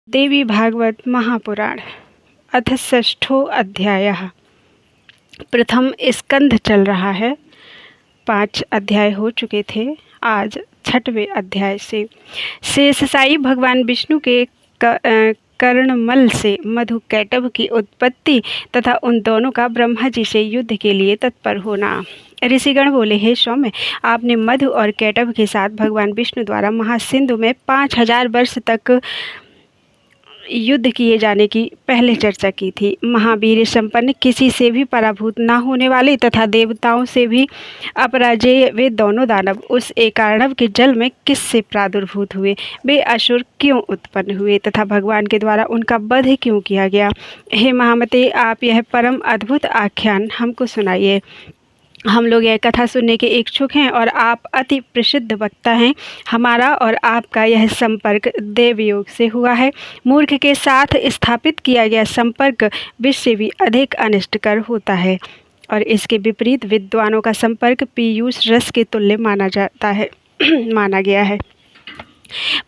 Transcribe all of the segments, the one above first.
देवी भागवत महापुराण अथ षष्ठो अध्यायः। प्रथम स्कंध चल रहा है। 5 अध्याय हो चुके थे। आज 6वें अध्याय से शेषशायी भगवान विष्णु के कर्णमल से मधु कैटभ की उत्पत्ति तथा उन दोनों का ब्रह्मा जी से युद्ध के लिए तत्पर होना। ऋषिगण बोले, हे सौम्य, आपने मधु और कैटभ के साथ भगवान विष्णु द्वारा महासिंधु में 5000 वर्ष तक युद्ध किए जाने की पहले चर्चा की थी। महावीर संपन्न, किसी से भी पराभूत न होने वाले तथा देवताओं से भी अपराजेय वे दोनों दानव उस एकार्णव के जल में किससे प्रादुर्भूत हुए, वे असुर क्यों उत्पन्न हुए तथा भगवान के द्वारा उनका वध क्यों किया गया। हे महामते, आप यह परम अद्भुत आख्यान हमको सुनाइए। हम लोग यह कथा सुनने के इच्छुक हैं और आप अति प्रसिद्ध वक्ता हैं। हमारा और आपका यह संपर्क देवयोग से हुआ है। मूर्ख के साथ स्थापित किया गया संपर्क विष से भी अधिक अनिष्टकर होता है और इसके विपरीत विद्वानों का संपर्क पीयूष रस के तुल्य माना जाता है माना गया है।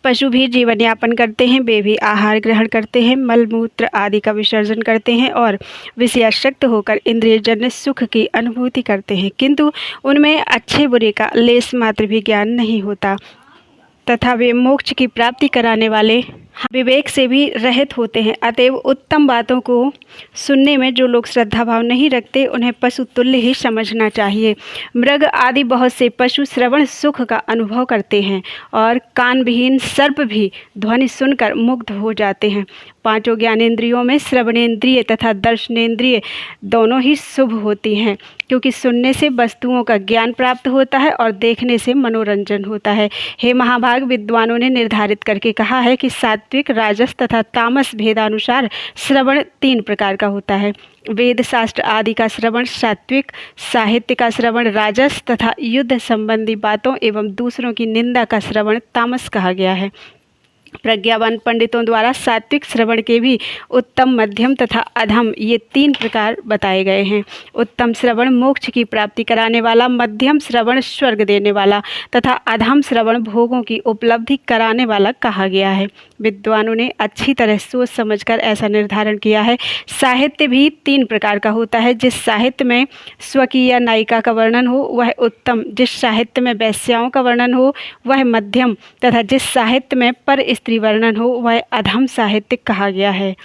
पशु भी जीवन यापन करते हैं, वे भी आहार ग्रहण करते हैं, मलमूत्र आदि का विसर्जन करते हैं और विषयासक्त होकर इंद्रियजन्य सुख की अनुभूति करते हैं, किंतु उनमें अच्छे बुरे का लेस मात्र भी ज्ञान नहीं होता तथा वे मोक्ष की प्राप्ति कराने वाले विवेक से भी रहित होते हैं। अतएव उत्तम बातों को सुनने में जो लोग श्रद्धा भाव नहीं रखते, उन्हें पशु तुल्य ही समझना चाहिए। मृग आदि बहुत से पशु श्रवण सुख का अनुभव करते हैं और कान विहीन सर्प भी ध्वनि सुनकर मुग्ध हो जाते हैं। 5 ज्ञानेंद्रियों में श्रवणेन्द्रिय तथा दर्शनेन्द्रिय दोनों ही शुभ होती हैं, क्योंकि सुनने से वस्तुओं का ज्ञान प्राप्त होता है और देखने से मनोरंजन होता है। हे महाभाग, विद्वानों ने निर्धारित करके कहा है कि सात्विक, राजस तथा तामस भेदानुसार श्रवण 3 प्रकार का होता है। वेद शास्त्र आदि का श्रवण सात्विक, साहित्य का श्रवण राजस तथा युद्ध संबंधी बातों एवं दूसरों की निंदा का श्रवण तामस कहा गया है। प्रज्ञावान पंडितों द्वारा सात्विक श्रवण के भी उत्तम, मध्यम तथा अधम ये 3 प्रकार बताए गए हैं। उत्तम श्रवण मोक्ष की प्राप्ति कराने वाला, मध्यम श्रवण स्वर्ग देने वाला तथा अधम श्रवण भोगों की उपलब्धि कराने वाला कहा गया है। विद्वानों ने अच्छी तरह सोच समझकर ऐसा निर्धारण किया है। साहित्य भी 3 प्रकार का होता है। जिस साहित्य में स्वकीय नायिका का वर्णन हो वह उत्तम, जिस साहित्य में वेश्याओं का वर्णन हो वह मध्यम तथा जिस साहित्य में पर स्त्री वर्णन हो वह अधम साहित्य कहा गया है।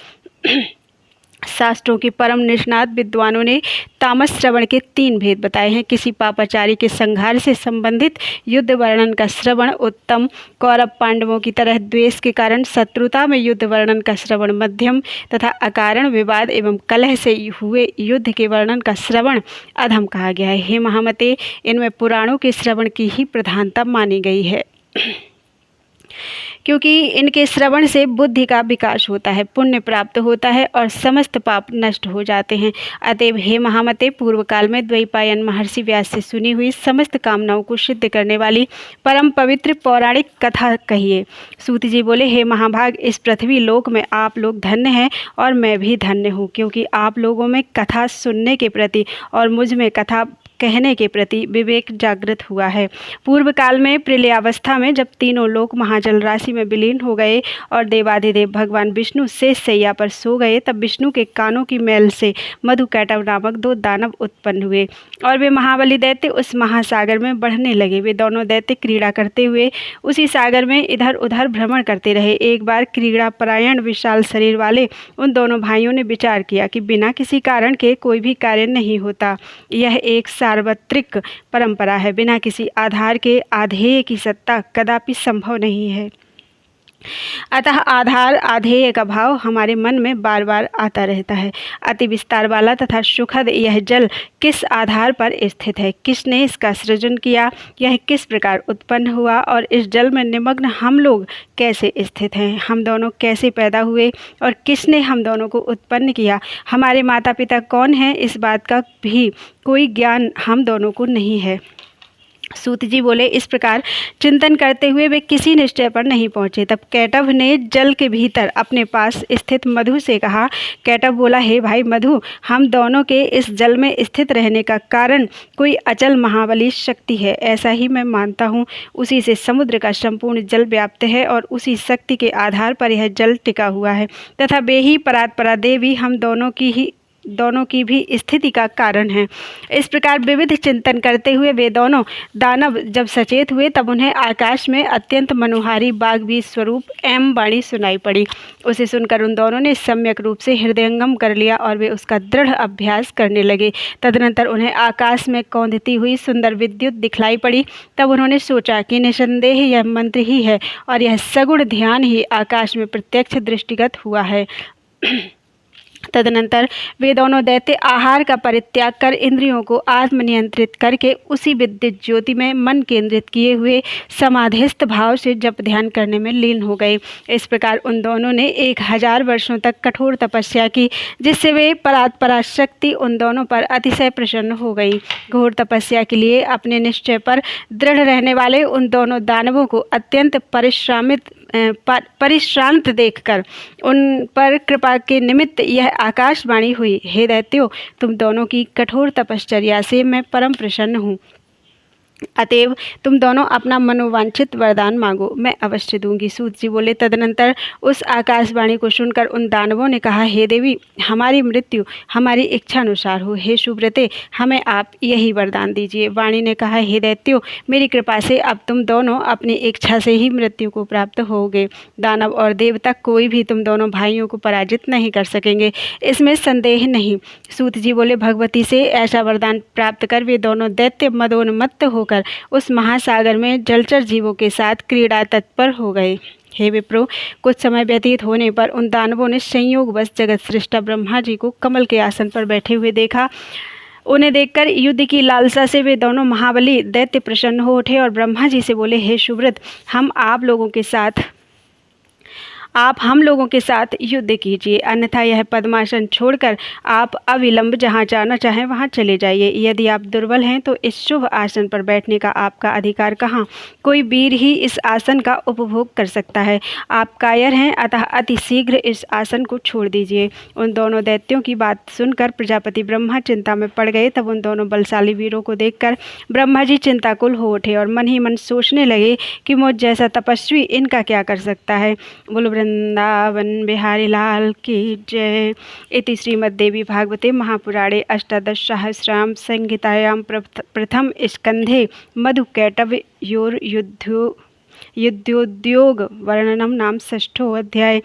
शास्त्रों की परम निष्णात विद्वानों ने तामस श्रवण के 3 भेद बताए हैं। किसी पापाचारी के संहार से संबंधित युद्ध वर्णन का श्रवण उत्तम, कौरव पांडवों की तरह द्वेष के कारण शत्रुता में युद्ध वर्णन का श्रवण मध्यम तथा अकारण विवाद एवं कलह से हुए युद्ध के वर्णन का श्रवण अधम कहा गया है। हे महामते, इनमें पुराणों के श्रवण की ही प्रधानता मानी गई है, क्योंकि इनके श्रवण से बुद्धि का विकास होता है, पुण्य प्राप्त होता है और समस्त पाप नष्ट हो जाते हैं। अतएव हे महामते, पूर्व काल में द्वैपायन महर्षि व्यास से सुनी हुई समस्त कामनाओं को सिद्ध करने वाली परम पवित्र पौराणिक कथा कहिए। सूत जी बोले, हे महाभाग, इस पृथ्वी लोक में आप लोग धन्य हैं और मैं भी धन्य हूँ, क्योंकि आप लोगों में कथा सुनने के प्रति और मुझ में कथा कहने के प्रति विवेक जागृत हुआ है। पूर्व काल में प्रलयावस्था में जब तीनों लोक महाजल राशि में विलीन हो गए और देवाधिदेव भगवान विष्णु शेष शैया पर सो गए, तब विष्णु के कानों की मैल से मधु कैटभ नामक 2 दानव उत्पन्न हुए और वे महाबली दैत्य उस महासागर में बढ़ने लगे। वे दोनों दैत्य क्रीड़ा करते हुए उसी सागर में इधर उधर भ्रमण करते रहे। एक बार क्रीड़ा परायण विशाल शरीर वाले उन दोनों भाइयों ने विचार किया कि बिना किसी कारण के कोई भी कार्य नहीं होता। यह एक सार्वत्रिक परंपरा है। बिना किसी आधार के आधेय की सत्ता कदापि संभव नहीं है। अतः आधार आधेय का भाव हमारे मन में बार बार आता रहता है। अति विस्तार वाला तथा सुखद यह जल किस आधार पर स्थित है, किसने इसका सृजन किया, यह किस प्रकार उत्पन्न हुआ और इस जल में निमग्न हम लोग कैसे स्थित हैं, हम दोनों कैसे पैदा हुए और किसने हम दोनों को उत्पन्न किया, हमारे माता पिता कौन हैं, इस बात का भी कोई ज्ञान हम दोनों को नहीं है। सूत जी बोले, इस प्रकार चिंतन करते हुए वे किसी निश्चय पर नहीं पहुँचे। तब कैटभ ने जल के भीतर अपने पास स्थित मधु से कहा। कैटभ बोला, हे भाई मधु, हम दोनों के इस जल में स्थित रहने का कारण कोई अचल महाबली शक्ति है, ऐसा ही मैं मानता हूँ। उसी से समुद्र का संपूर्ण जल व्याप्त है और उसी शक्ति के आधार पर यह जल टिका हुआ है तथा वे ही परात्परा देवी हम दोनों की भी स्थिति का कारण है। इस प्रकार विविध चिंतन करते हुए वे दोनों दानव जब सचेत हुए तब उन्हें आकाश में अत्यंत मनोहारी बाग्वी स्वरूप एवं वाणी सुनाई पड़ी। उसे सुनकर उन दोनों ने सम्यक रूप से हृदयंगम कर लिया और वे उसका दृढ़ अभ्यास करने लगे। तदनंतर उन्हें आकाश में कौंधती हुई सुंदर विद्युत दिखलाई पड़ी। तब उन्होंने सोचा कि निसंदेह यह मंत्र ही है और यह सगुण ध्यान ही आकाश में प्रत्यक्ष दृष्टिगत हुआ है। तदनंतर वे दोनों दैत्य आहार का परित्याग कर इंद्रियों को आत्मनियंत्रित करके उसी विद्युत ज्योति में मन केंद्रित किए हुए समाधिस्थ भाव से जप ध्यान करने में लीन हो गए। इस प्रकार उन दोनों ने 1000 वर्षों तक कठोर तपस्या की, जिससे वे परात्परा शक्ति उन दोनों पर अतिशय प्रसन्न हो गई। घोर तपस्या के लिए अपने निश्चय पर दृढ़ रहने वाले उन दोनों दानवों को अत्यंत परिश्रांत देखकर उन पर कृपा के निमित्त यह आकाशवाणी हुई, हे दैत्यों, तुम दोनों की कठोर तपश्चर्या से मैं परम प्रसन्न हूँ। अतएव तुम दोनों अपना मनोवांछित वरदान मांगो, मैं अवश्य दूंगी। सूत जी बोले, तदनंतर उस आकाशवाणी को सुनकर उन दानवों ने कहा, हे देवी, हमारी मृत्यु हमारी इच्छा अनुसार हो। हे सुव्रते, हमें आप यही वरदान दीजिए। वाणी ने कहा, हे दैत्यों, मेरी कृपा से अब तुम दोनों अपनी इच्छा से ही मृत्यु को प्राप्त होगे। दानव और देवता कोई भी तुम दोनों भाइयों को पराजित नहीं कर सकेंगे, इसमें संदेह नहीं। सूत जी बोले, भगवती से ऐसा वरदान प्राप्त कर वे दोनों दैत्य मदोन्मत्त होकर उस महासागर में जलचर जीवों के साथ क्रीड़ा तत्पर हो गए। हे विप्रो, कुछ समय व्यतीत होने पर उन दानवों ने संयोगवश जगत सृष्टा ब्रह्मा जी को कमल के आसन पर बैठे हुए देखा। उन्हें देखकर युद्ध की लालसा से वे दोनों महाबली दैत्य प्रसन्न हो उठे और ब्रह्मा जी से बोले, हे सुव्रत, आप हम लोगों के साथ युद्ध कीजिए, अन्यथा यह पद्मासन छोड़कर आप अविलंब जहाँ जाना चाहें वहाँ चले जाइए। यदि आप दुर्बल हैं तो इस शुभ आसन पर बैठने का आपका अधिकार कहाँ? कोई वीर ही इस आसन का उपभोग कर सकता है। आप कायर हैं, अतः अति शीघ्र इस आसन को छोड़ दीजिए। उन दोनों दैत्यों की बात सुनकर प्रजापति ब्रह्मा चिंता में पड़ गए। तब उन दोनों बलशाली वीरों को देखकर ब्रह्मा जी चिंताकुल हो उठे और मन ही मन सोचने लगे कि मुझ जैसा तपस्वी इनका क्या कर सकता है। बोलो वृंदावन बिहारी लाल की जय। इति श्रीमद्देवी भागवते महापुराणे अष्टादशसहस्राम संहितायां प्रथम स्कंधे मधुकैटभयोर् युद्धोद्योग वर्णनम नाम षष्ठो अध्याय।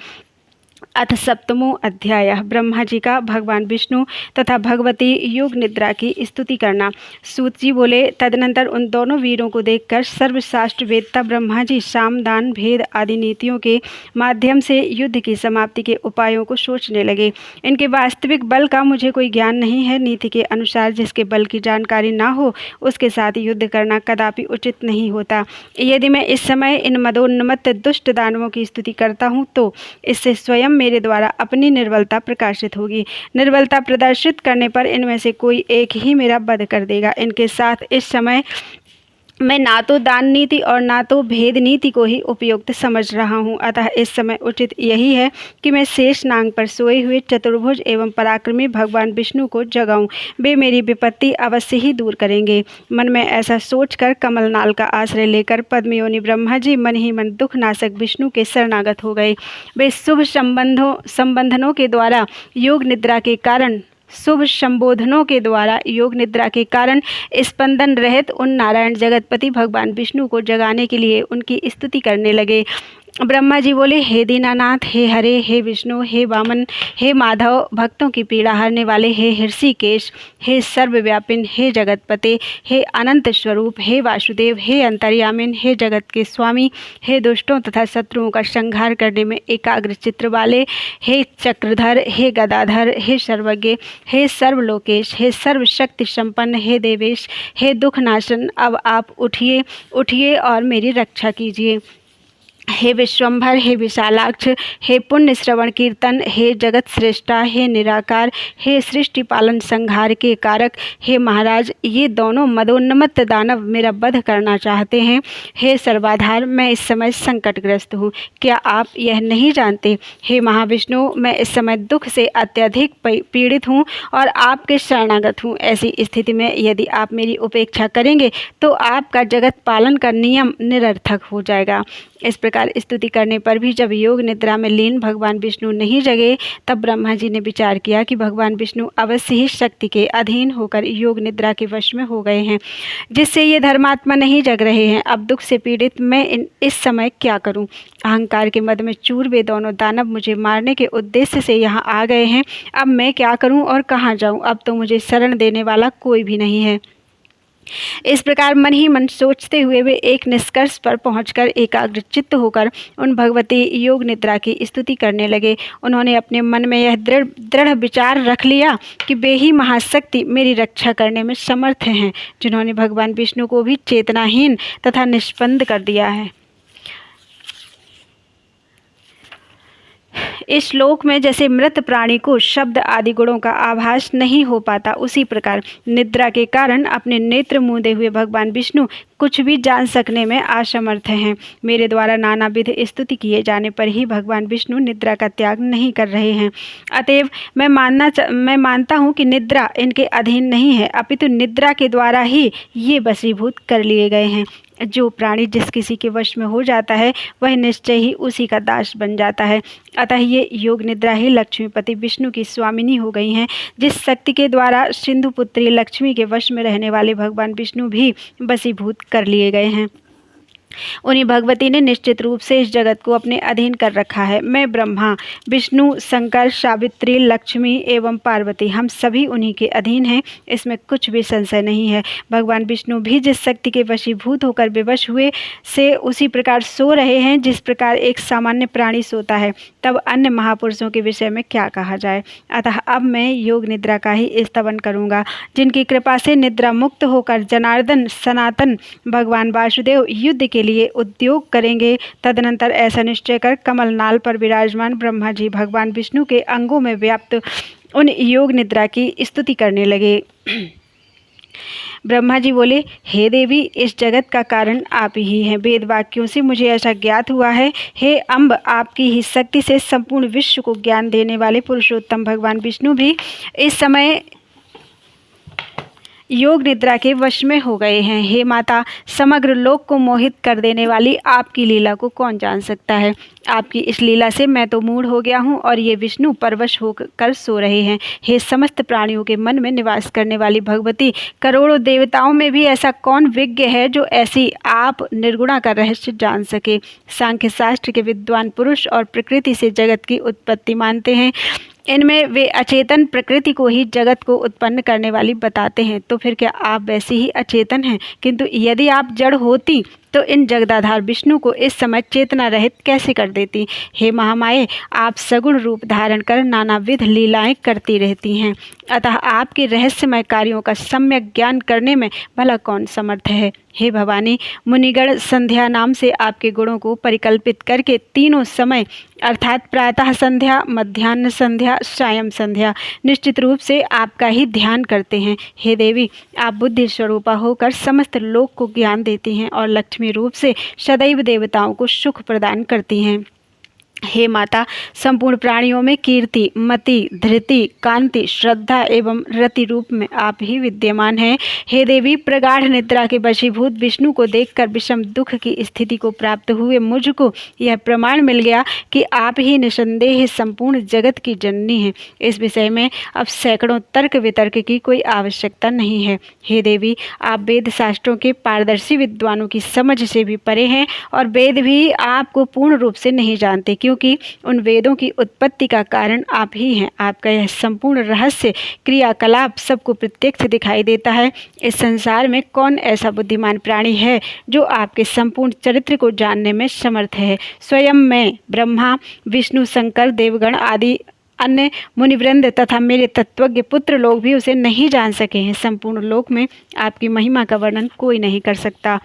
अथ सप्तमो अध्याय। ब्रह्मा जी का भगवान विष्णु तथा भगवती योग निद्रा की स्तुति करना। सूत जी बोले, तदनंतर उन दोनों वीरों को देखकर सर्वशास्त्र वेदता ब्रह्मा जी साम दान भेद आदि नीतियों के माध्यम से युद्ध की समाप्ति के उपायों को सोचने लगे। इनके वास्तविक बल का मुझे कोई ज्ञान नहीं है। नीति के अनुसार जिसके बल की जानकारी ना हो उसके साथ युद्ध करना कदापि उचित नहीं होता। यदि मैं इस समय इन मदोन्मत्त दुष्ट दानवों की स्तुति करता हूँ तो इससे स्वयं मेरे द्वारा अपनी निर्बलता प्रकाशित होगी। निर्बलता प्रदर्शित करने पर इनमें से कोई एक ही मेरा वध कर देगा। इनके साथ इस समय मैं ना तो दान नीति और ना तो भेद नीति को ही उपयुक्त समझ रहा हूँ। अतः इस समय उचित यही है कि मैं शेष नांग पर सोए हुए चतुर्भुज एवं पराक्रमी भगवान विष्णु को जगाऊं। वे मेरी विपत्ति अवश्य ही दूर करेंगे। मन में ऐसा सोचकर कमलनाल का आश्रय लेकर पद्मयोनि ब्रह्मा जी मन ही मन दुखनाशक विष्णु के शरणागत हो गए। वे शुभ संबंधनों के द्वारा योग निद्रा के कारण स्पंदन रहित उन नारायण जगतपति भगवान विष्णु को जगाने के लिए उनकी स्तुति करने लगे। ब्रह्मा जी बोले, हे दीनानाथ, हे हरे, हे विष्णु, हे वामन, हे माधव, भक्तों की पीड़ा हरने वाले, हे हृषिकेश, हे सर्वव्यापिन, हे जगतपते, हे अनंत स्वरूप, हे वासुदेव, हे अंतर्यामिन, हे जगत के स्वामी, हे दुष्टों तथा शत्रुओं का संहार करने में एकाग्र चित्र वाले, हे चक्रधर, हे गदाधर, हे सर्वज्ञ, हे सर्वलोकेश, हे सर्वशक्ति संपन्न, हे देवेश, हे दुखनाशन, अब आप उठिए और मेरी रक्षा कीजिए। हे विश्वंभर, हे विशालाक्ष, हे पुण्य श्रवण कीर्तन, हे जगत श्रेष्ठा, हे निराकार, हे सृष्टि पालन संहार के कारक, हे महाराज, ये दोनों मदोन्मत्त दानव मेरा वध करना चाहते हैं। हे सर्वाधार, मैं इस समय संकटग्रस्त हूँ, क्या आप यह नहीं जानते? हे महाविष्णु, मैं इस समय दुख से अत्यधिक पीड़ित हूँ और आपके शरणागत हूँ। ऐसी स्थिति में यदि आप मेरी उपेक्षा करेंगे तो आपका जगत पालन का नियम निरर्थक हो जाएगा। इस प्रकार स्तुति करने पर भी जब योग निद्रा में लीन भगवान विष्णु नहीं जगे, तब ब्रह्मा जी ने विचार किया कि भगवान विष्णु अवश्य ही शक्ति के अधीन होकर योग निद्रा के वश में हो गए हैं, जिससे ये धर्मात्मा नहीं जग रहे हैं। अब दुख से पीड़ित मैं इस समय क्या करूं? अहंकार के मद में चूर वे दोनों दानव मुझे मारने के उद्देश्य से यहाँ आ गए हैं। अब मैं क्या करूं और कहाँ जाऊं? अब तो मुझे शरण देने वाला कोई भी नहीं है। इस प्रकार मन ही मन सोचते हुए वे एक निष्कर्ष पर पहुंचकर एकाग्रचित्त होकर उन भगवती योग निद्रा की स्तुति करने लगे। उन्होंने अपने मन में यह दृढ़ विचार रख लिया कि वे ही महाशक्ति मेरी रक्षा करने में समर्थ हैं, जिन्होंने भगवान विष्णु को भी चेतनाहीन तथा निष्पन्द कर दिया है। इस श्लोक में जैसे मृत प्राणी को शब्द आदि गुणों का आभास नहीं हो पाता, उसी प्रकार निद्रा के कारण अपने नेत्र मूंदे हुए भगवान विष्णु कुछ भी जान सकने में असमर्थ हैं। मेरे द्वारा नानाविध स्तुति किए जाने पर ही भगवान विष्णु निद्रा का त्याग नहीं कर रहे हैं। अतएव मैं मानता हूँ कि निद्रा इनके अधीन नहीं है, अपितु निद्रा के द्वारा ही ये वशीभूत कर लिए गए हैं। जो प्राणी जिस किसी के वश में हो जाता है वह निश्चय ही उसी का दास बन जाता है। अतः ये योग निद्रा ही लक्ष्मीपति विष्णु की स्वामिनी हो गई हैं, जिस शक्ति के द्वारा सिंधुपुत्री लक्ष्मी के वश में रहने वाले भगवान विष्णु भी वशीभूत कर लिए गए हैं। उन्हीं भगवती ने निश्चित रूप से इस जगत को अपने अधीन कर रखा है। मैं ब्रह्मा, विष्णु, शंकर, सावित्री, लक्ष्मी एवं पार्वती, हम सभी उन्हीं के अधीन हैं, इसमें कुछ भी संशय नहीं है। भगवान विष्णु भी जिस शक्ति के वशीभूत होकर विवश हुए से उसी प्रकार सो रहे हैं जिस प्रकार एक सामान्य प्राणी सोता है। तब अन्य महापुरुषों के विषय में क्या कहा जाए। अतः अब मैं योग निद्रा का ही स्तवन करूँगा, जिनकी कृपा से निद्रा मुक्त होकर जनार्दन सनातन भगवान वासुदेव युद्ध के लिए उद्योग करेंगे। तदनंतर ऐसा निश्चय कर कमल नाल पर विराजमान ब्रह्मा जी भगवान विष्णु के अंगों में व्याप्त उन योग निद्रा की स्तुति करने लगे। ब्रह्मा जी बोले, हे देवी, इस जगत का कारण आप ही हैं। वेद वाक्यों से मुझे ऐसा ज्ञात हुआ है। हे अम्ब, आपकी ही शक्ति से संपूर्ण विश्व को ज्ञान देने वाले पुरुषोत्तम भगवान विष्णु भी इस समय योग निद्रा के वश में हो गए हैं। हे माता, समग्र लोक को मोहित कर देने वाली आपकी लीला को कौन जान सकता है। आपकी इस लीला से मैं तो मूढ़ हो गया हूँ और ये विष्णु परवश होकर सो रहे हैं। हे समस्त प्राणियों के मन में निवास करने वाली भगवती, करोड़ों देवताओं में भी ऐसा कौन विज्ञ है जो ऐसी आप निर्गुणा का रहस्य जान सके। सांख्य शास्त्र के विद्वान पुरुष और प्रकृति से जगत की उत्पत्ति मानते हैं। इनमें वे अचेतन प्रकृति को ही जगत को उत्पन्न करने वाली बताते हैं। तो फिर क्या आप वैसी ही अचेतन हैं? किंतु यदि आप जड़ होती तो इन जगदाधार विष्णु को इस समय चेतना रहित कैसे कर देती। हे महामाये, आप सगुण रूप धारण कर नानाविध लीलाएं करती रहती हैं, अतः आपके रहस्यमय कार्यों का सम्यक ज्ञान करने में भला कौन समर्थ है। हे भवानी, मुनिगण संध्या नाम से आपके गुणों को परिकल्पित करके तीनों समय अर्थात प्रातः संध्या, मध्याह्न संध्या, सायं संध्या निश्चित रूप से आपका ही ध्यान करते हैं। हे देवी, आप बुद्धि स्वरूपा होकर समस्त लोक को ज्ञान देती हैं और लक्ष्मी रूप से सदैव देवताओं को सुख प्रदान करती हैं। हे माता, संपूर्ण प्राणियों में कीर्ति, मति, धृति, कांति, श्रद्धा एवं रति रूप में आप ही विद्यमान हैं। हे देवी, प्रगाढ़ निद्रा के वशीभूत विष्णु को देखकर विषम दुख की स्थिति को प्राप्त हुए मुझको यह प्रमाण मिल गया कि आप ही निसंदेह संपूर्ण जगत की जननी हैं। इस विषय में अब सैकड़ों तर्क वितर्क की कोई आवश्यकता नहीं है। हे देवी, आप वेद शास्त्रों के पारदर्शी विद्वानों की समझ से भी परे हैं और वेद भी आपको पूर्ण रूप से नहीं जानते, क्योंकि उन वेदों की उत्पत्ति का कारण आप ही हैं। आपका यह संपूर्ण रहस्य क्रियाकलाप सबको प्रत्यक्ष दिखाई देता है। इस संसार में कौन ऐसा बुद्धिमान प्राणी है जो आपके संपूर्ण चरित्र को जानने में समर्थ है। स्वयं मैं, ब्रह्मा, विष्णु, शंकर, देवगण आदि अन्य मुनिवृंद तथा मेरे तत्वज्ञ पुत्र लोग भी उसे नहीं जान सके हैं। संपूर्ण लोक में आपकी महिमा का वर्णन कोई नहीं कर सकता।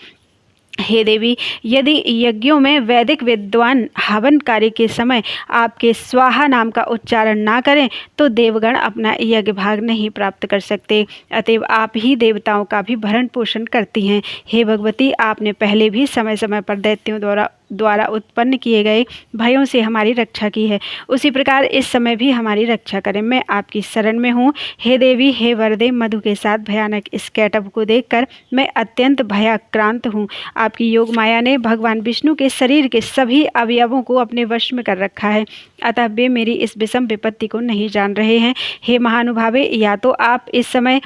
हे देवी, यदि यज्ञों में वैदिक विद्वान हवन कार्य के समय आपके स्वाहा नाम का उच्चारण ना करें तो देवगण अपना यज्ञ भाग नहीं प्राप्त कर सकते। अतएव आप ही देवताओं का भी भरण पोषण करती हैं। हे भगवती, आपने पहले भी समय समय पर दैत्यों द्वारा उत्पन्न किए गए भयों से हमारी रक्षा की है, उसी प्रकार इस समय भी हमारी रक्षा करें। मैं आपकी शरण में हूँ। हे देवी, हे वरदे, मधु के साथ भयानक इस कैटभ को देखकर मैं अत्यंत भयाक्रांत हूँ। आपकी योग माया ने भगवान विष्णु के शरीर के सभी अवयवों को अपने वश में कर रखा है, अतः वे मेरी इस विषम विपत्ति को नहीं जान रहे हैं। हे महानुभावे, या तो आप इस समय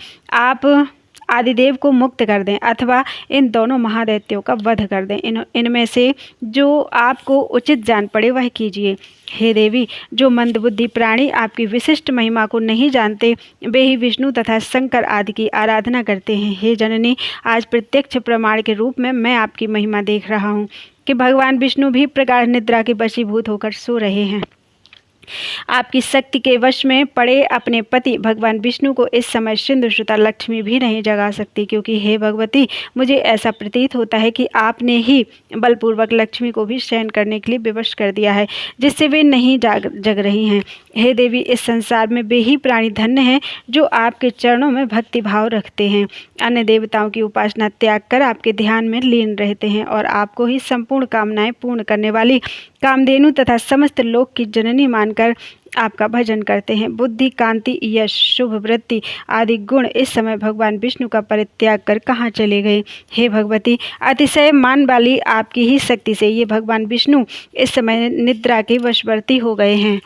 आदिदेव को मुक्त कर दें अथवा इन दोनों महादैत्यों का वध कर दें। इनमें से जो आपको उचित जान पड़े वह कीजिए। हे देवी, जो मंदबुद्धि प्राणी आपकी विशिष्ट महिमा को नहीं जानते वे ही विष्णु तथा शंकर आदि की आराधना करते हैं। हे जननी, आज प्रत्यक्ष प्रमाण के रूप में मैं आपकी महिमा देख रहा हूँ कि भगवान विष्णु भी प्रगाढ़ निद्रा के वशीभूत होकर सो रहे हैं। आपकी शक्ति के वश में पड़े अपने पति भगवान विष्णु को इस समय सिंधुसुता लक्ष्मी भी नहीं जगा सकती, क्योंकि हे भगवती, मुझे ऐसा प्रतीत होता है कि आपने ही बलपूर्वक लक्ष्मी को भी शयन करने के लिए विवश कर दिया है, जिससे वे नहीं जग रही हैं। हे देवी, इस संसार में वे ही प्राणी धन्य हैं जो आपके चरणों में भक्ति भाव रखते हैं, अन्य देवताओं की उपासना त्याग कर आपके ध्यान में लीन रहते हैं और आपको ही संपूर्ण कामनाएं पूर्ण करने वाली कामधेनु तथा समस्त लोक की जननी मानकर आपका भजन करते हैं। बुद्धि, कांति, यश, शुभ वृत्ति आदि गुण इस समय भगवान विष्णु का परित्याग कर कहाँ चले गए? हे भगवती, अतिशय मान वाली आपकी ही शक्ति से ये भगवान विष्णु इस समय निद्रा के वशवर्ती हो गए हैं।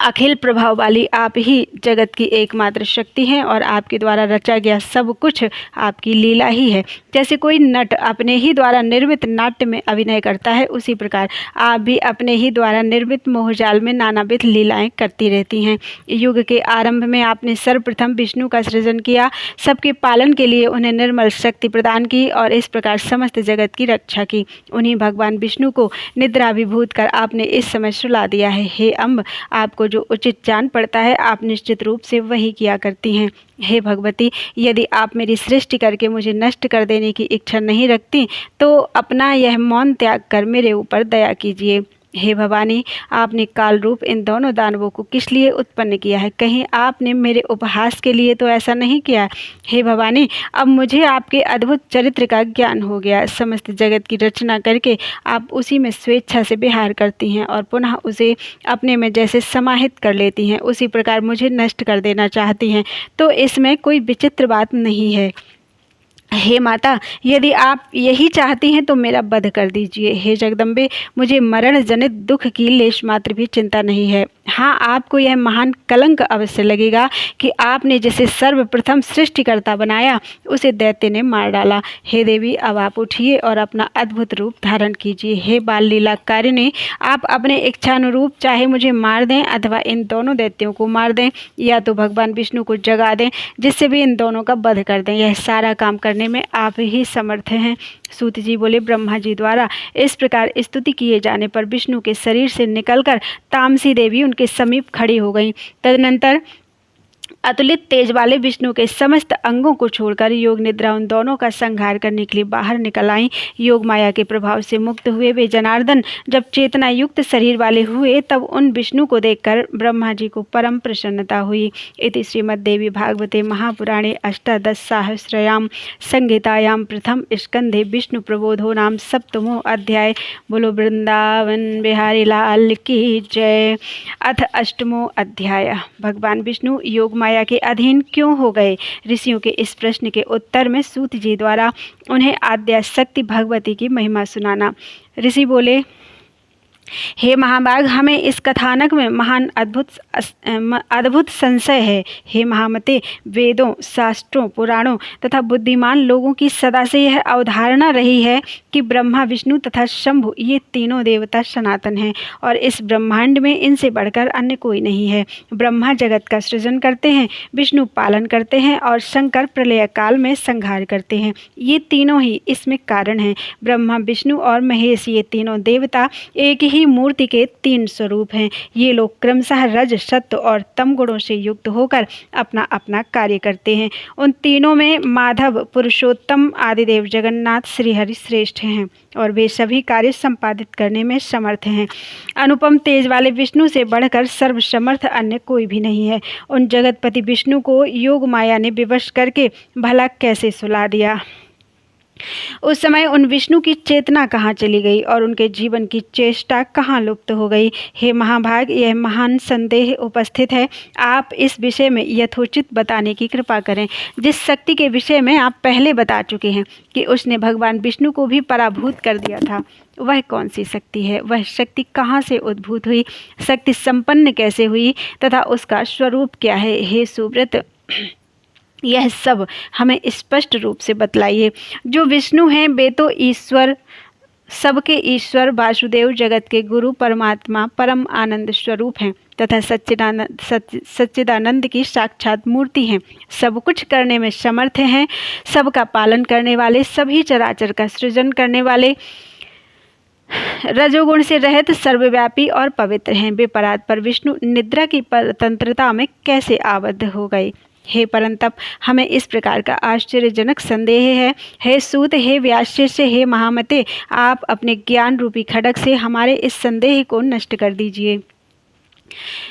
अखिल प्रभाव वाली आप ही जगत की एकमात्र शक्ति हैं और आपके द्वारा रचा गया सब कुछ आपकी लीला ही है। जैसे कोई नट अपने ही द्वारा निर्मित नाट्य में अभिनय करता है, उसी प्रकार आप भी अपने ही द्वारा निर्मित मोहजाल में नानाविध लीलाएं करती रहती हैं। युग के आरंभ में आपने सर्वप्रथम विष्णु का सृजन किया, सबके पालन के लिए उन्हें निर्मल शक्ति प्रदान की और इस प्रकार समस्त जगत की रक्षा की। उन्हीं भगवान विष्णु को निद्राभिभूत कर आपने इस समय सुला दिया है। हे अम्ब, आपको जो उचित जान पड़ता है आप निश्चित रूप से वही किया करती हैं। हे भगवती, यदि आप मेरी सृष्टि करके मुझे नष्ट कर देने की इच्छा नहीं रखती तो अपना यह मौन त्याग कर मेरे ऊपर दया कीजिए। हे भवानी, आपने काल रूप इन दोनों दानवों को किस लिए उत्पन्न किया है? कहीं आपने मेरे उपहास के लिए तो ऐसा नहीं किया? हे भवानी, अब मुझे आपके अद्भुत चरित्र का ज्ञान हो गया। समस्त जगत की रचना करके आप उसी में स्वेच्छा से विहार करती हैं और पुनः उसे अपने में जैसे समाहित कर लेती हैं, उसी प्रकार मुझे नष्ट कर देना चाहती हैं, तो इसमें कोई विचित्र बात नहीं है। हे माता, यदि आप यही चाहती हैं तो मेरा वध कर दीजिए। हे जगदम्बे, मुझे मरण जनित दुख की लेश मात्र भी चिंता नहीं है। हाँ, आपको यह महान कलंक अवश्य लगेगा कि आपने जिसे सर्वप्रथम सृष्टिकर्ता बनाया उसे दैत्य ने मार डाला। हे देवी, अब आप उठिए और अपना अद्भुत रूप धारण कीजिए। हे बाल लीलाकारिणी, आप अपने इच्छानुरूप चाहे मुझे मार दें अथवा इन दोनों दैत्यों को मार दें, या तो भगवान विष्णु को जगा दें जिससे भी इन दोनों का वध कर दें। यह सारा काम करने में आप ही समर्थ हैं। सूत जी बोले, ब्रह्मा जी द्वारा इस प्रकार स्तुति किए जाने पर विष्णु के शरीर से निकलकर तामसी देवी उनके समीप खड़ी हो गई। तदनंतर अतुलित तेज वाले विष्णु के समस्त अंगों को छोड़कर योग निद्रा उन दोनों का संहार करने के लिए बाहर निकल आई। योग माया के प्रभाव से मुक्त हुए वे जनार्दन जब चेतना युक्त शरीर वाले हुए तब उन विष्णु को देखकर ब्रह्मा जी को परम प्रसन्नता हुई। इति श्रीमद्देवी भागवते महापुराणे अष्टादशसहस्रयां संहितायां प्रथम स्कंधे विष्णु प्रबोधो नाम सप्तमो अध्याय। बोलो वृंदावन बिहारी लाल की जय। अथ अष्टमो अध्याय। भगवान विष्णु योग माया के अधीन क्यों हो गए? ऋषियों के इस प्रश्न के उत्तर में सूत जी द्वारा उन्हें आद्या शक्ति भगवती की महिमा सुनाना। ऋषि बोले, हे महाभाग, हमें इस कथानक में महान अद्भुत संशय है। हे महामते, वेदों, शास्त्रों, पुराणों तथा बुद्धिमान लोगों की सदा से यह अवधारणा रही है कि ब्रह्मा, विष्णु तथा शंभु ये तीनों देवता सनातन हैं और इस ब्रह्मांड में इनसे बढ़कर अन्य कोई नहीं है। ब्रह्मा जगत का सृजन करते हैं, विष्णु पालन करते हैं और शंकर प्रलय काल में संहार करते हैं। ये तीनों ही इसमें कारण हैं। ब्रह्मा, विष्णु और महेश ये तीनों देवता एक ही ही मूर्ति के 3 स्वरूप हैं। ये लोग क्रमशः रज, सत्व और तम गुणों से युक्त होकर अपना अपना कार्य करते हैं। उन तीनों में माधव, पुरुषोत्तम, आदिदेव जगन्नाथ, श्रीहरि श्रेष्ठ हैं और वे सभी कार्य संपादित करने में समर्थ हैं। अनुपम तेज वाले विष्णु से बढ़कर सर्वसमर्थ अन्य कोई भी नहीं है। उन जगतपति विष्णु को योग माया ने विवश करके भला कैसे सुला दिया। उस समय उन विष्णु की चेतना कहाँ चली गई और उनके जीवन की चेष्टा कहाँ लुप्त हो गई। हे महाभाग, यह महान संदेह उपस्थित है। आप इस विषय में यथोचित बताने की कृपा करें। जिस शक्ति के विषय में आप पहले बता चुके हैं कि उसने भगवान विष्णु को भी पराभूत कर दिया था, वह कौन सी शक्ति है? वह शक्ति कहाँ से उद्भूत हुई? शक्ति संपन्न कैसे हुई तथा उसका स्वरूप क्या है? हे सुव्रत, यह सब हमें स्पष्ट रूप से बतलाइए। जो विष्णु हैं वे तो ईश्वर, सबके ईश्वर, वासुदेव, जगत के गुरु, परमात्मा, परम आनंद स्वरूप हैं तथा सच्चिदानंद की साक्षात मूर्ति हैं। सब कुछ करने में समर्थ हैं, सबका पालन करने वाले, सभी चराचर का सृजन करने वाले, रजोगुण से रहित, सर्वव्यापी और पवित्र हैं। वे परात्पर विष्णु निद्रा की परतंत्रता में कैसे आबद्ध हो गए? हे परंतप, हमें इस प्रकार का आश्चर्यजनक संदेह है। हे सूत, हे व्यासशिष्य, हे महामते, आप अपने ज्ञान रूपी खड्ग से हमारे इस संदेह को नष्ट कर दीजिए।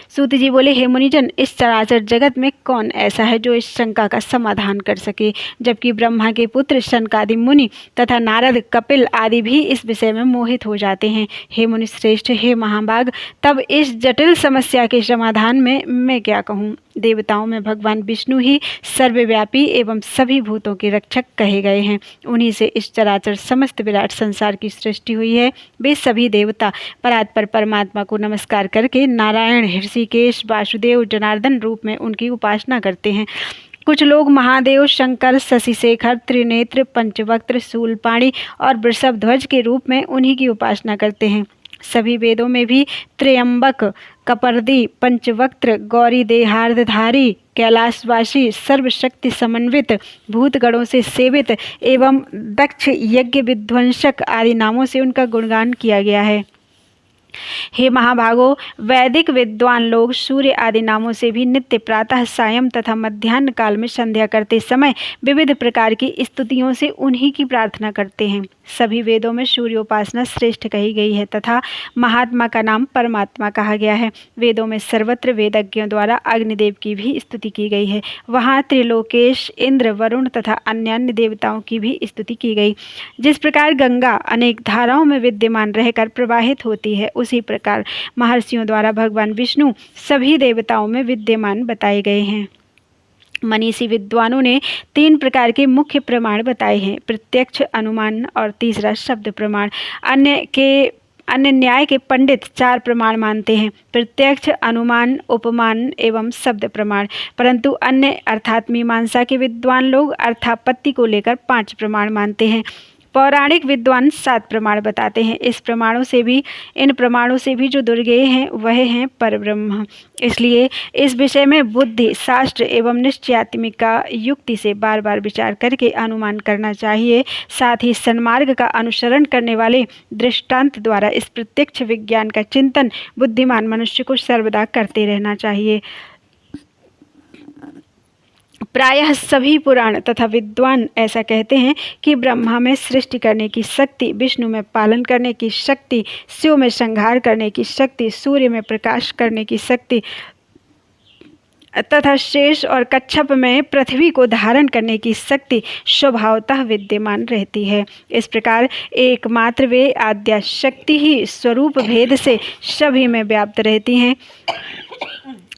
सूत जी बोले, हे मुनिजन, इस चराचर जगत में कौन ऐसा है जो इस शंका का समाधान कर सके, जबकि ब्रह्मा के पुत्र शनकादि मुनि तथा नारद, कपिल आदि भी इस विषय में मोहित हो जाते हैं। हे मुनि श्रेष्ठ, हे महाभाग, तब इस जटिल समस्या के समाधान में मैं क्या कहूँ? देवताओं में भगवान विष्णु ही सर्वव्यापी एवं सभी भूतों के रक्षक कहे गए हैं। उन्हीं से इस चराचर समस्त विराट संसार की सृष्टि हुई है। वे सभी देवता परात्पर परमात्मा को नमस्कार करके नारायण, ऋषिकेश, वासुदेव, जनार्दन रूप में उनकी उपासना करते हैं। कुछ लोग महादेव, शंकर, शशिशेखर, त्रिनेत्र, पंचवक्त्र, शूलपाणी और वृषभध्वज के रूप में उन्हीं की उपासना करते हैं। सभी वेदों में भी त्र्यंबक, कपर्दी, पंचवक्त्र, गौरी देहार्धधारी, कैलाशवासी, सर्वशक्ति समन्वित, भूतगणों से सेवित एवं दक्ष यज्ञ विध्वंसक आदि नामों से उनका गुणगान किया गया है। हे महाभागो, वैदिक विद्वान लोग सूर्य आदि नामों से भी नित्य प्रातः, सायं तथा मध्याह्न काल में संध्या करते समय विविध प्रकार की स्तुतियों से उन्हीं की प्रार्थना करते हैं। सभी वेदों में सूर्योपासना श्रेष्ठ कही गई है तथा महात्मा का नाम परमात्मा कहा गया है। वेदों में सर्वत्र वेदज्ञों द्वारा अग्निदेव की भी स्तुति की गई है। वहाँ त्रिलोकेश, इंद्र, वरुण तथा अन्य देवताओं की भी स्तुति की गई। जिस प्रकार गंगा अनेक धाराओं में विद्यमान रहकर प्रवाहित होती है, उसी प्रकार महर्षियों द्वारा भगवान विष्णु सभी देवताओं में विद्यमान बताए गए हैं। मनीषी विद्वानों ने 3 प्रकार के मुख्य प्रमाण बताए हैं, प्रत्यक्ष, अनुमान और तीसरा शब्द प्रमाण। अन्य न्याय के पंडित 4 प्रमाण मानते हैं, प्रत्यक्ष, अनुमान, उपमान एवं शब्द प्रमाण। परंतु अन्य अर्थात मीमांसा के विद्वान लोग अर्थापत्ति को लेकर 5 प्रमाण मानते हैं। पौराणिक विद्वान 7 प्रमाण बताते हैं। इन प्रमाणों से भी जो दुर्गेय हैं वह हैं परब्रह्म। इसलिए इस विषय में बुद्धि, शास्त्र एवं निश्चयात्मिका युक्ति से बार बार विचार करके अनुमान करना चाहिए। साथ ही सन्मार्ग का अनुसरण करने वाले दृष्टांत द्वारा इस प्रत्यक्ष विज्ञान का चिंतन बुद्धिमान मनुष्य को सर्वदा करते रहना चाहिए। प्रायः सभी पुराण तथा विद्वान ऐसा कहते हैं कि ब्रह्मा में सृष्टि करने की शक्ति, विष्णु में पालन करने की शक्ति, शिव में संहार करने की शक्ति, सूर्य में प्रकाश करने की शक्ति तथा शेष और कच्छप में पृथ्वी को धारण करने की शक्ति स्वभावतः विद्यमान रहती है। इस प्रकार एकमात्र वे आद्या शक्ति ही स्वरूप भेद से सभी में व्याप्त रहती हैं।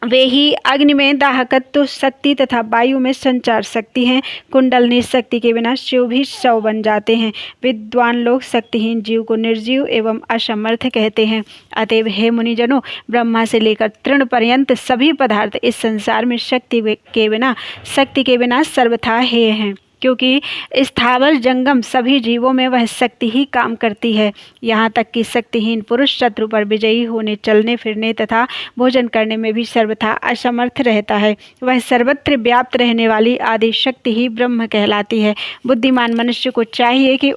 वे ही अग्नि में दाहकत्व शक्ति तथा वायु में संचार शक्ति हैं। कुंडलनी शक्ति के बिना शिव भी शव बन जाते हैं। विद्वान लोग शक्तिहीन जीव को निर्जीव एवं असमर्थ कहते हैं। अतएव हे मुनिजनों, ब्रह्मा से लेकर तृण पर्यंत सभी पदार्थ इस संसार में शक्ति के बिना सर्वथा हेय हैं। क्योंकि स्थावर जंगम सभी जीवों में वह शक्ति ही काम करती है। यहाँ तक कि शक्तिहीन पुरुष शत्रु पर विजयी होने, चलने फिरने तथा भोजन करने में भी सर्वथा असमर्थ रहता है। वह सर्वत्र व्याप्त रहने वाली आदि शक्ति ही ब्रह्म कहलाती है। बुद्धिमान मनुष्य को चाहिए कि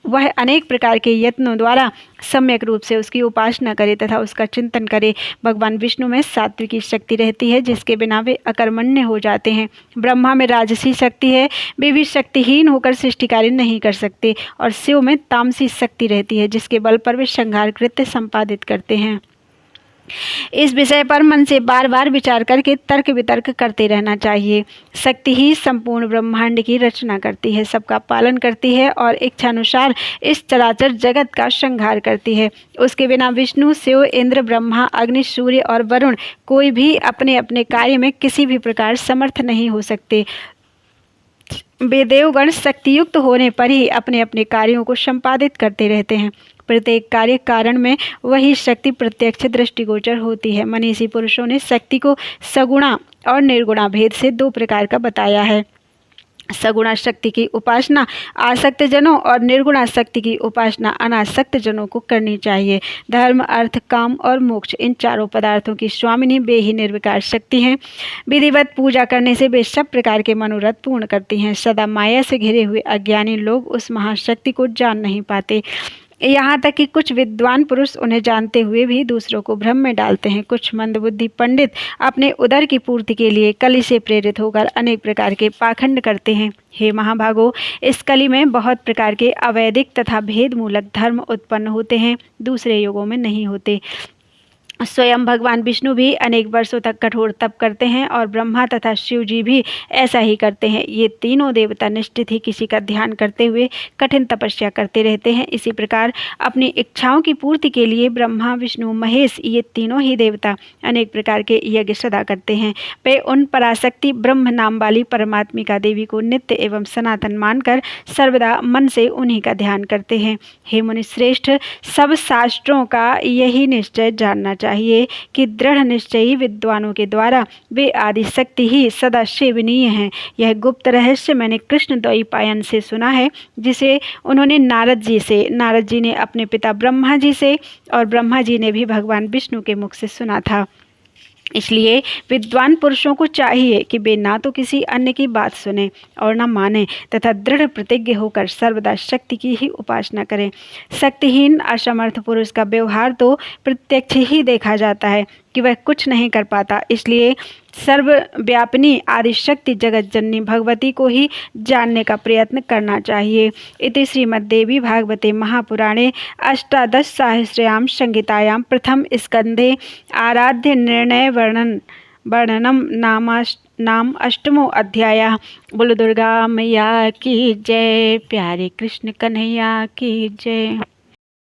वह अनेक प्रकार के यत्नों द्वारा सम्यक रूप से उसकी उपासना करे तथा उसका चिंतन करे। भगवान विष्णु में सात्विकी शक्ति रहती है, जिसके बिना वे अकर्मण्य हो जाते हैं। ब्रह्मा में राजसी शक्ति है, वे भी शक्तिहीन होकर सृष्टि कार्य नहीं कर सकते। और शिव में तामसी शक्ति रहती है, जिसके बल पर वे संहार कृत्य संपादित करते हैं। इस विषय पर मन से बार बार विचार करके तर्क वितर्क करते रहना चाहिए। शक्ति ही संपूर्ण ब्रह्मांड की रचना करती है, सबका पालन करती है और इच्छानुसार इस चराचर जगत का संहार करती है। उसके बिना विष्णु, शिव, इंद्र, ब्रह्मा, अग्नि, सूर्य और वरुण कोई भी अपने अपने कार्य में किसी भी प्रकार समर्थ नहीं हो सकते। वे देवगण शक्तियुक्त होने पर ही अपने अपने कार्यों को संपादित करते रहते हैं। प्रत्येक कार्य कारण में वही शक्ति प्रत्यक्ष दृष्टिगोचर होती है। मनीषी पुरुषों ने शक्ति को सगुणा और निर्गुणा भेद से दो प्रकार का बताया है। सगुणा शक्ति की उपासना आसक्त जनों और निर्गुणा शक्ति की उपासना अनासक्त जनों को करनी चाहिए। धर्म, अर्थ, काम और मोक्ष, इन चारों पदार्थों की स्वामिनी वे ही निर्विकार शक्ति हैं। विधिवत पूजा करने से वे सब प्रकार के मनोरथ पूर्ण करती हैं। सदा माया से घिरे हुए अज्ञानी लोग उस महाशक्ति को जान नहीं पाते। यहाँ तक कि कुछ विद्वान पुरुष उन्हें जानते हुए भी दूसरों को भ्रम में डालते हैं। कुछ मंदबुद्धि पंडित अपने उदर की पूर्ति के लिए कली से प्रेरित होकर अनेक प्रकार के पाखंड करते हैं। हे महाभागो, इस कली में बहुत प्रकार के अवैदिक तथा भेदमूलक धर्म उत्पन्न होते हैं, दूसरे युगों में नहीं होते। स्वयं भगवान विष्णु भी अनेक वर्षों तक कठोर तप करते हैं और ब्रह्मा तथा शिव जी भी ऐसा ही करते हैं। ये तीनों देवता निश्चित ही किसी का ध्यान करते हुए कठिन तपस्या करते रहते हैं। इसी प्रकार अपनी इच्छाओं की पूर्ति के लिए ब्रह्मा, विष्णु, महेश, ये तीनों ही देवता अनेक प्रकार के यज्ञ सदा करते हैं। वे उन पराशक्ति ब्रह्म नाम वाली परमात्मिका देवी को नित्य एवं सनातन मानकर सर्वदा मन से उन्हीं का ध्यान करते हैं। हे मुनि श्रेष्ठ, सब शास्त्रों का यही निश्चय जानना चाहिए कि दृढ़ निश्चयी विद्वानों के द्वारा वे आदि शक्ति ही सदा सेवनीय हैं। यह गुप्त रहस्य मैंने कृष्ण द्वैपायन से सुना है, जिसे उन्होंने नारद जी ने अपने पिता ब्रह्मा जी से और ब्रह्मा जी ने भी भगवान विष्णु के मुख से सुना था। इसलिए विद्वान पुरुषों को चाहिए कि वे ना तो किसी अन्य की बात सुने और न माने तथा दृढ़ प्रतिज्ञ होकर सर्वदा शक्ति की ही उपासना करें। शक्तिहीन असमर्थ पुरुष का व्यवहार तो प्रत्यक्ष ही देखा जाता है कि वह कुछ नहीं कर पाता। इसलिए सर्वव्यापिनी आदिशक्ति जगत जननी भगवती को ही जानने का प्रयत्न करना चाहिए। इति श्रीमद्देवी भागवते महापुराणे अष्टादशसहस्रयां संहितायां प्रथम स्कंधे आराध्य निर्णय वर्णनम नाम अष्टमो अध्याय। बोलो दुर्गा मैया की जय, प्यारे कृष्ण कन्हैया की जय।